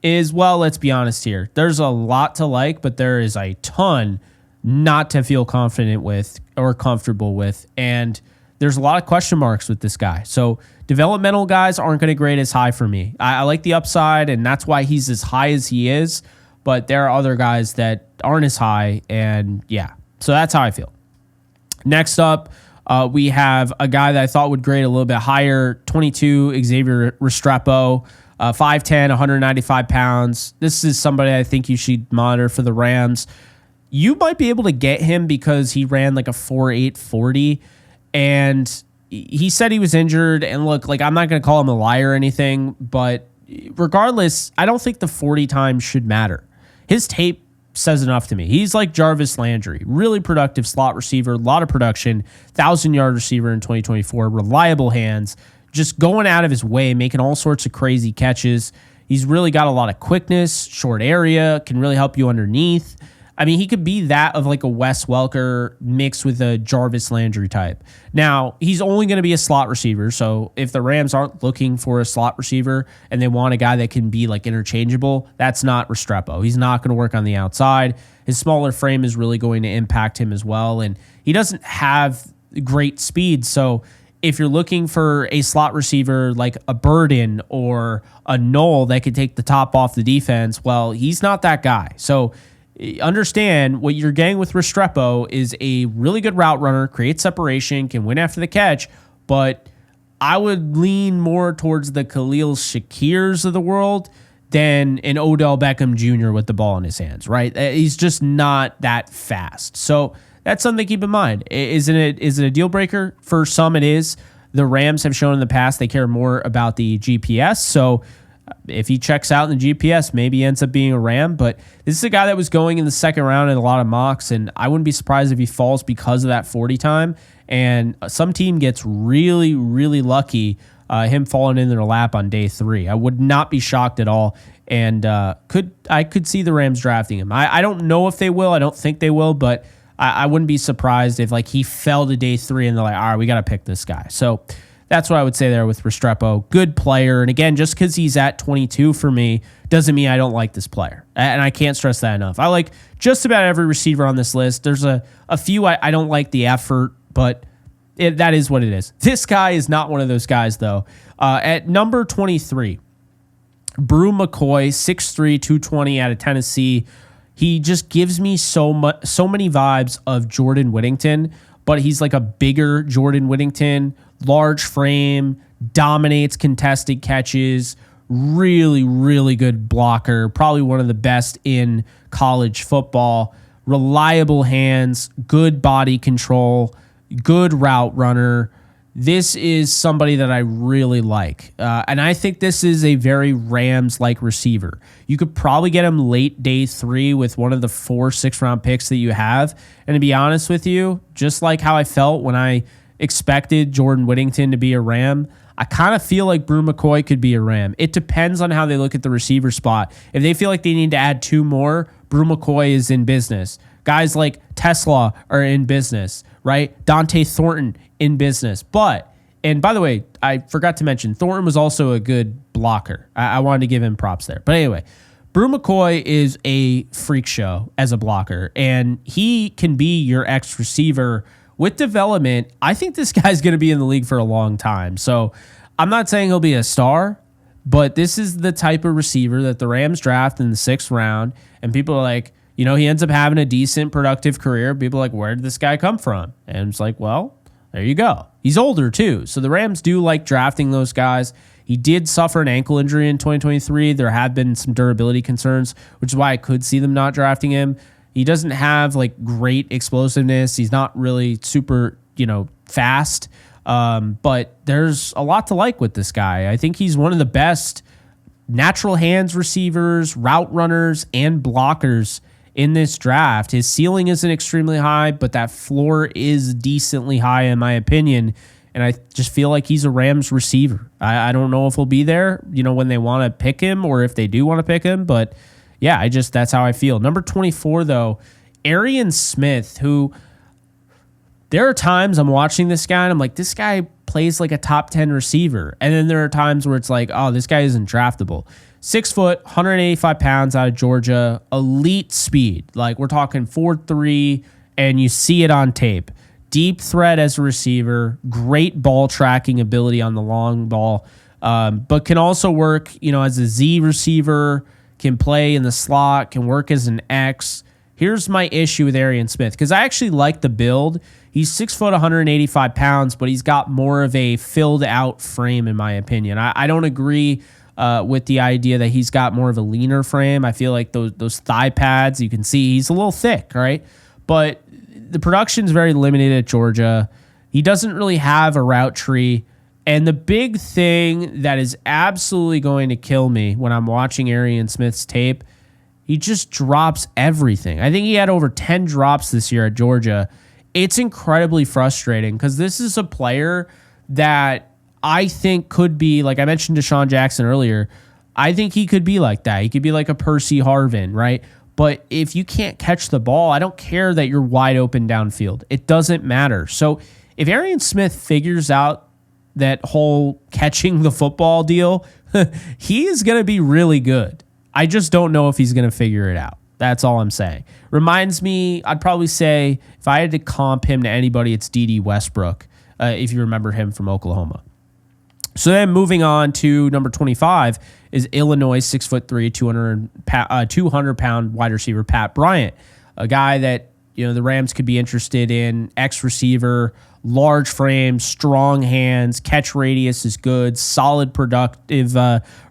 is, well, let's be honest here. There's a lot to like, but there is a ton not to feel confident with or comfortable with. And there's a lot of question marks with this guy. So developmental guys aren't going to grade as high for me. I like the upside, and that's why he's as high as he is. But there are other guys that aren't as high, and yeah. So that's how I feel. Next up, we have a guy that I thought would grade a little bit higher, 22, Xavier Restrepo, 5'10", 195 pounds. This is somebody I think you should monitor for the Rams. You might be able to get him because he ran like a 4.8 40, and he said he was injured. And look, like, I'm not going to call him a liar or anything, but regardless, I don't think the 40 times should matter. His tape says enough to me. He's like Jarvis Landry, really productive slot receiver, a lot of production, 1,000-yard receiver in 2024, reliable hands, just going out of his way, making all sorts of crazy catches. He's really got a lot of quickness, short area, can really help you underneath. I mean, he could be that of like a Wes Welker mixed with a Jarvis Landry type. Now, he's only going to be a slot receiver. So if the Rams aren't looking for a slot receiver and they want a guy that can be like interchangeable, that's not Restrepo. He's not going to work on the outside. His smaller frame is really going to impact him as well. And he doesn't have great speed. So if you're looking for a slot receiver like a Burden or a Noel that could take the top off the defense, well, he's not that guy. So understand what you're getting with Restrepo is a really good route runner, creates separation, can win after the catch, but I would lean more towards the Khalil Shakirs of the world than an Odell Beckham Jr. with the ball in his hands, right? He's just not that fast. So that's something to keep in mind. Is it a deal breaker? For some, it is. The Rams have shown in the past they care more about the GPS, so if he checks out in the GPS, maybe he ends up being a Ram. But this is a guy that was going in the second round in a lot of mocks, and I wouldn't be surprised if he falls because of that 40 time. And some team gets really, really lucky, him falling in their lap on day 3. I would not be shocked at all, and I could see the Rams drafting him. I don't know if they will. I don't think they will, but I wouldn't be surprised if like he fell to day 3 and they're like, all right, we got to pick this guy. So that's what I would say there with Restrepo. Good player. And again, just because he's at 22 for me doesn't mean I don't like this player. And I can't stress that enough. I like just about every receiver on this list. There's a few I don't like the effort, but that is what it is. This guy is not one of those guys, though. At number 23, Bru McCoy, 6'3", 220 out of Tennessee. He just gives me so many vibes of Jordan Whittington, but he's like a bigger Jordan Whittington, large frame, dominates contested catches, really, really good blocker, probably one of the best in college football, reliable hands, good body control, good route runner. This is somebody that I really like. And I think this is a very Rams-like receiver. You could probably get him late day 3 with one of the 4 6-round picks that you have. And to be honest with you, just like how I felt when I expected Jordan Whittington to be a Ram, I kind of feel like Bru McCoy could be a Ram. It depends on how they look at the receiver spot. If they feel like they need to add 2 more, Bru McCoy is in business. Guys like TeSlaa are in business, right? Dante Thornton in business. But, and by the way, I forgot to mention, Thornton was also a good blocker. I wanted to give him props there. But anyway, Bru McCoy is a freak show as a blocker, and he can be your X receiver with development. I think this guy's going to be in the league for a long time. So I'm not saying he'll be a star, but this is the type of receiver that the Rams draft in the 6th round, and people are like, you know, he ends up having a decent, productive career. People are like, where did this guy come from? And it's like, well, there you go. He's older, too. So the Rams do like drafting those guys. He did suffer an ankle injury in 2023. There have been some durability concerns, which is why I could see them not drafting him. He doesn't have, like, great explosiveness. He's not really super, fast. But there's a lot to like with this guy. I think he's one of the best natural hands receivers, route runners, and blockers in this draft. His ceiling isn't extremely high, but that floor is decently high in my opinion. And I just feel like he's a Rams receiver. I don't know if he'll be there, when they want to pick him or if they do want to pick him. But yeah, that's how I feel. Number 24, though, Arian Smith, who there are times I'm watching this guy and I'm like, this guy plays like a top 10 receiver. And then there are times where it's like, oh, this guy isn't draftable. 6 foot, 185 pounds out of Georgia, elite speed. Like we're talking 4.3, and you see it on tape. Deep threat as a receiver, great ball tracking ability on the long ball, but can also work, as a Z receiver, can play in the slot, can work as an X. Here's my issue with Arian Smith, because I actually like the build. He's 6 foot, 185 pounds, but he's got more of a filled out frame, in my opinion. I don't agree with the idea that he's got more of a leaner frame. I feel like those thigh pads, you can see he's a little thick, right? But the production's very limited at Georgia. He doesn't really have a route tree. And the big thing that is absolutely going to kill me when I'm watching Arian Smith's tape, he just drops everything. I think he had over 10 drops this year at Georgia. It's incredibly frustrating because this is a player that I think could be, like I mentioned Deshaun Jackson earlier, I think he could be like that. He could be like a Percy Harvin, right? But if you can't catch the ball, I don't care that you're wide open downfield. It doesn't matter. So if Arian Smith figures out that whole catching the football deal, he is going to be really good. I just don't know if he's going to figure it out. That's all I'm saying. Reminds me, I'd probably say if I had to comp him to anybody, it's D.D. Westbrook, if you remember him from Oklahoma. So then moving on to number 25 is Illinois 6'3", 200-pound wide receiver Pat Bryant, a guy that the Rams could be interested in, ex-receiver, large frame, strong hands, catch radius is good, solid productive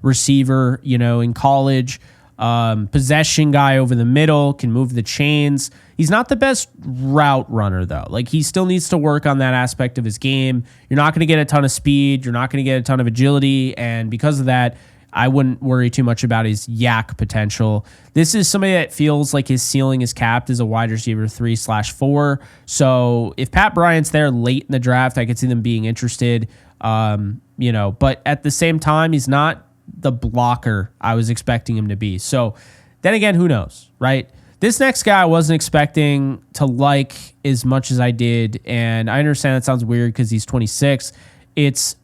receiver, in college. Possession guy over the middle, can move the chains. He's not the best route runner, though. Like, he still needs to work on that aspect of his game. You're not going to get a ton of speed. You're not going to get a ton of agility. And because of that, I wouldn't worry too much about his yak potential. This is somebody that feels like his ceiling is capped as a wide receiver 3/4. So if Pat Bryant's there late in the draft, I could see them being interested. But at the same time, he's not the blocker I was expecting him to be. So then again, who knows, right? This next guy I wasn't expecting to like as much as I did, and I understand that sounds weird because he's 26. It's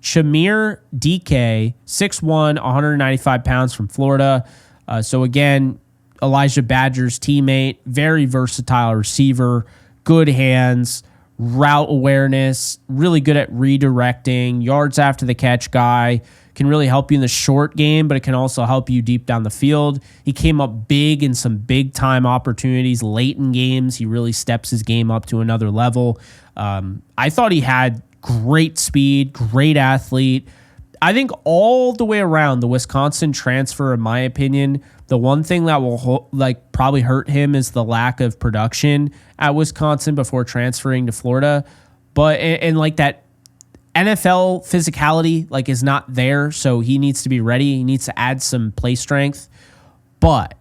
Shamir Dike, 6'1", 195 pounds from Florida. So again, Elijhah Badger's teammate, very versatile receiver, good hands, route awareness, really good at redirecting, yards after the catch guy. Can really help you in the short game, but it can also help you deep down the field. He came up big in some big-time opportunities late in games. He really steps his game up to another level. I thought he had great speed, great athlete. I think all the way around, the Wisconsin transfer, in my opinion, the one thing that will probably hurt him is the lack of production at Wisconsin before transferring to Florida. But and like that NFL physicality is not there, so he needs to be ready. He needs to add some play strength. But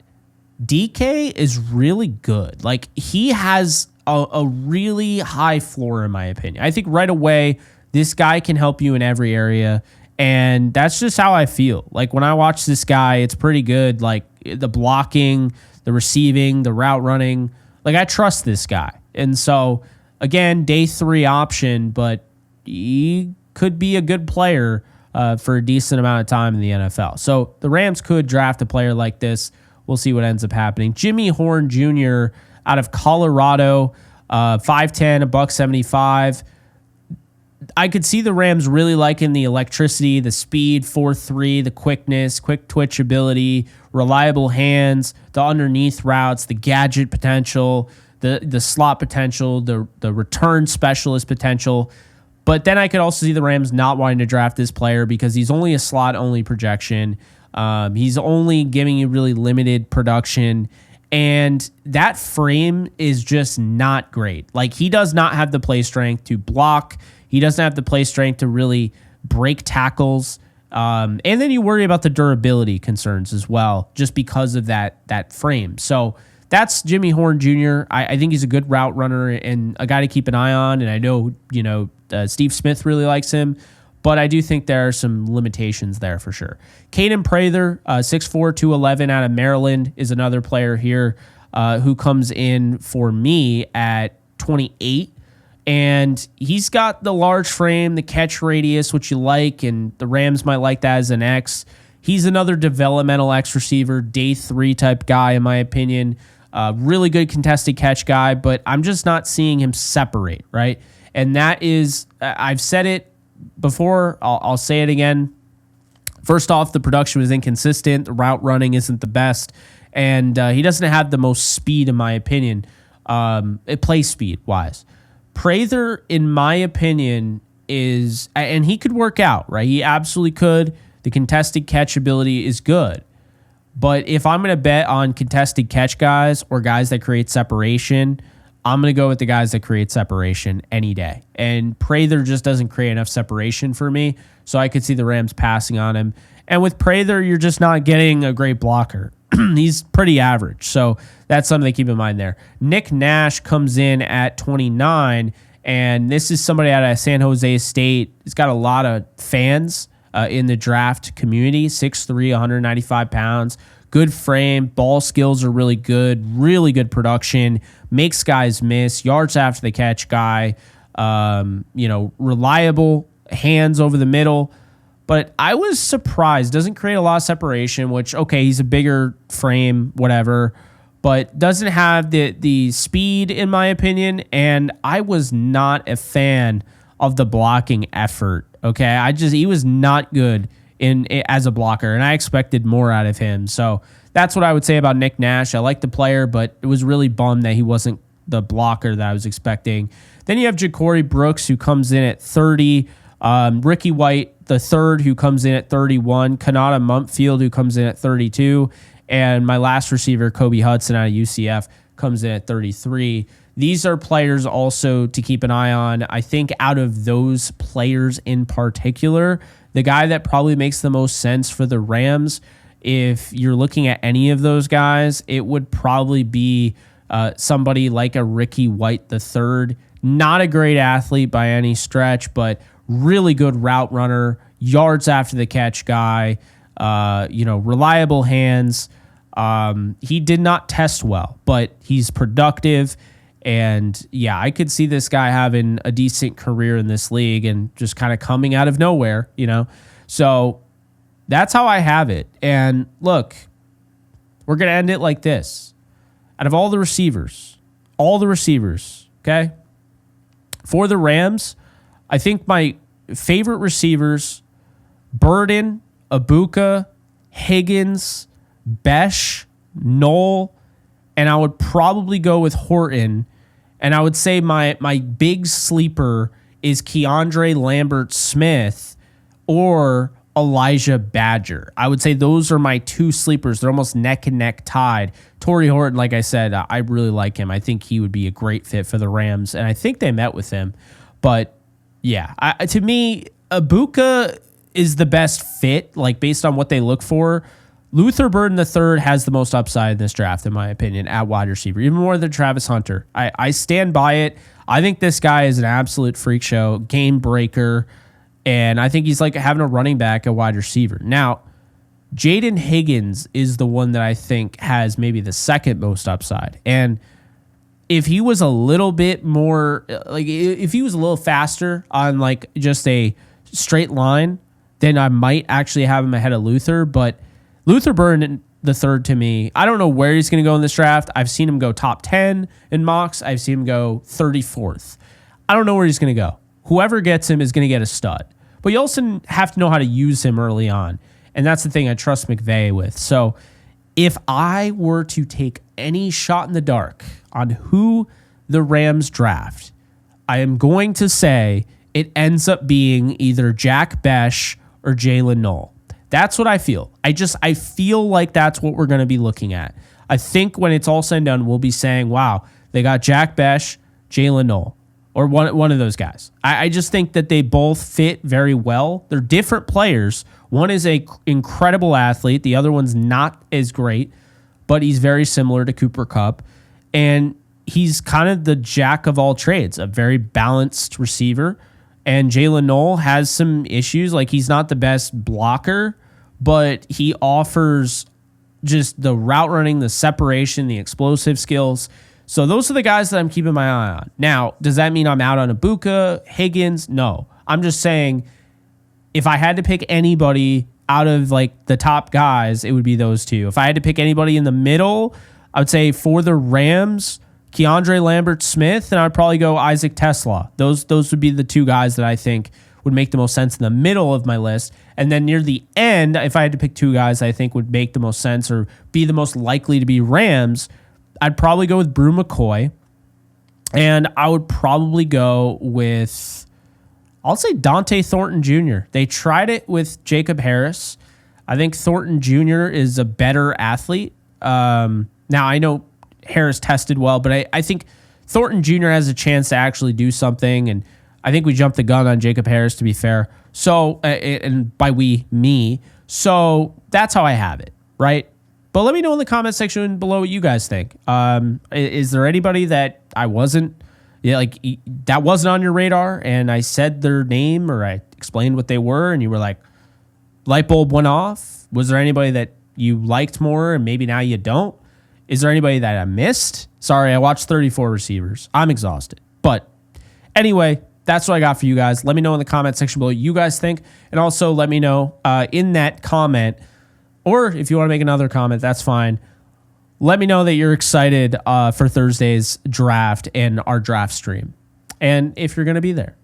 DK is really good. He has a really high floor, in my opinion. I think right away, this guy can help you in every area, and that's just how I feel. When I watch this guy, it's pretty good. The blocking, the receiving, the route running. I trust this guy. And so, again, day 3 option, but he could be a good player for a decent amount of time in the NFL. So the Rams could draft a player like this. We'll see what ends up happening. Jimmy Horn Jr. out of Colorado, 5'10", $175. I could see the Rams really liking the electricity, the speed, 4.3, the quickness, quick twitch ability, reliable hands, the underneath routes, the gadget potential, the slot potential, the return specialist potential. But then I could also see the Rams not wanting to draft this player because he's only a slot-only projection. He's only giving you really limited production. And that frame is just not great. He does not have the play strength to block. He doesn't have the play strength to really break tackles. And then you worry about the durability concerns as well, just because of that frame. So that's Jimmy Horn Jr. I think he's a good route runner and a guy to keep an eye on. And I know, Steve Smith really likes him, but I do think there are some limitations there for sure. Caden Prather, 6'4", 211 out of Maryland, is another player here who comes in for me at 28. And he's got the large frame, the catch radius, which you like, and the Rams might like that as an X. He's another developmental X receiver, day 3 type guy, in my opinion. Really good contested catch guy, but I'm just not seeing him separate, right? And that is, I've said it before, I'll say it again. First off, the production was inconsistent. The route running isn't the best. And he doesn't have the most speed, in my opinion, play speed-wise. Prather, in my opinion, is, and he could work out, right? He absolutely could. The contested catch ability is good. But if I'm going to bet on contested catch guys or guys that create separation, I'm going to go with the guys that create separation any day. And Prather just doesn't create enough separation for me, so I could see the Rams passing on him. And with Prather, you're just not getting a great blocker. He's pretty average, so that's something to keep in mind there. Nick Nash comes in at 29, and this is somebody out of San Jose State. He's got a lot of fans in the draft community, 6'3", 195 pounds. good frame, ball skills are really good production, makes guys miss, yards after the catch guy, reliable hands over the middle. But I was surprised. Doesn't create a lot of separation, which, okay, he's a bigger frame, whatever, but doesn't have the speed, in my opinion. And I was not a fan of the blocking effort. Okay, he was not good as a blocker, and I expected more out of him. So that's what I would say about Nick Nash. I like the player, but it was really bummed that he wasn't the blocker that I was expecting. Then you have Ja'Cory Brooks, who comes in at 30. Ricky White, the third, who comes in at 31. Kanata Mumpfield, who comes in at 32. And my last receiver, Kobe Hudson out of UCF, comes in at 33. These are players also to keep an eye on. I think out of those players in particular, the guy that probably makes the most sense for the Rams, if you're looking at any of those guys, it would probably be somebody like a Ricky White III. Not a great athlete by any stretch, but really good route runner, yards after the catch guy, reliable hands. He did not test well, but he's productive. And yeah, I could see this guy having a decent career in this league and just kind of coming out of nowhere, So that's how I have it. And look, we're going to end it like this. Out of all the receivers, okay, for the Rams, I think my favorite receivers, Burden, Egbuka, Higgins, Bech, Noel, and I would probably go with Horton. And I would say my big sleeper is KeAndre Lambert-Smith or Elijhah Badger. I would say those are my two sleepers. They're almost neck and neck tied. Tory Horton, like I said, I really like him. I think he would be a great fit for the Rams, and I think they met with him. But yeah, to me, Egbuka is the best fit, like based on what they look for. Luther Burden III has the most upside in this draft, in my opinion, at wide receiver, even more than Travis Hunter. I stand by it. I think this guy is an absolute freak show, game breaker, and I think he's like having a running back at wide receiver. Now, Jayden Higgins is the one that I think has maybe the second most upside. And if he was a little bit more, if he was a little faster on like just a straight line, then I might actually have him ahead of Luther. But Luther Burden the third to me, I don't know where he's going to go in this draft. I've seen him go top 10 in mocks. I've seen him go 34th. I don't know where he's going to go. Whoever gets him is going to get a stud. But you also have to know how to use him early on. And that's the thing I trust McVay with. So if I were to take any shot in the dark on who the Rams draft, I am going to say it ends up being either Jack Bech or Jaylen Noel. That's what I feel. I feel like that's what we're going to be looking at. I think when it's all said and done, we'll be saying, wow, they got Jack Bech, Jaylen Noel, or one of those guys. I just think that they both fit very well. They're different players. One is a incredible athlete. The other one's not as great, but he's very similar to Cooper Kupp. And he's kind of the jack of all trades, a very balanced receiver. And Jaylen Noel has some issues. Like, he's not the best blocker, but he offers just the route running, the separation, the explosive skills. So those are the guys that I'm keeping my eye on. Now, does that mean I'm out on Egbuka, Higgins? No. I'm just saying if I had to pick anybody out of like the top guys, it would be those two. If I had to pick anybody in the middle, I would say for the Rams, KeAndre Lambert-Smith, and I'd probably go Isaac TeSlaa. Those would be the two guys that I think would make the most sense in the middle of my list. And then near the end, if I had to pick two guys I think would make the most sense or be the most likely to be Rams, I'd probably go with Bru McCoy. And I would probably go with, I'll say Dante Thornton Jr. They tried it with Jacob Harris. I think Thornton Jr. is a better athlete. Now, I know Harris tested well, but I think Thornton Jr. has a chance to actually do something, and I think we jumped the gun on Jacob Harris, to be fair. So, and by we, me. So that's how I have it, right? But let me know in the comment section below what you guys think. Is there anybody that I wasn't, that wasn't on your radar, and I said their name or I explained what they were, and you were like, light bulb went off? Was there anybody that you liked more and maybe now you don't? Is there anybody that I missed? Sorry, I watched 34 receivers. I'm exhausted. But anyway, that's what I got for you guys. Let me know in the comment section below what you guys think. And also let me know in that comment, or if you want to make another comment, that's fine. Let me know that you're excited for Thursday's draft and our draft stream. And if you're going to be there.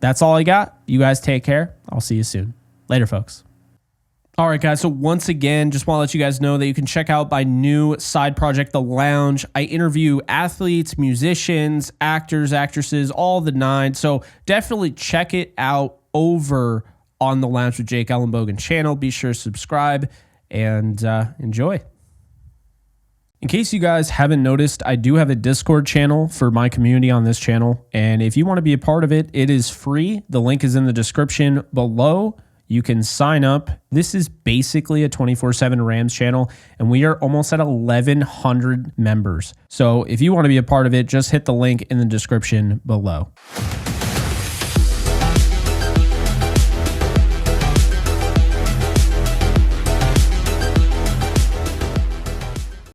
That's all I got. You guys take care. I'll see you soon. Later, folks. All right, guys. So once again, just want to let you guys know that you can check out my new side project, The Lounge. I interview athletes, musicians, actors, actresses, all the nine. So definitely check it out over on The Lounge with Jake Ellenbogen channel. Be sure to subscribe and enjoy. In case you guys haven't noticed, I do have a Discord channel for my community on this channel. And if you want to be a part of it, it is free. The link is in the description below. You can sign up. This is basically a 24/7 Rams channel, and we are almost at 1,100 members. So if you want to be a part of it, just hit the link in the description below.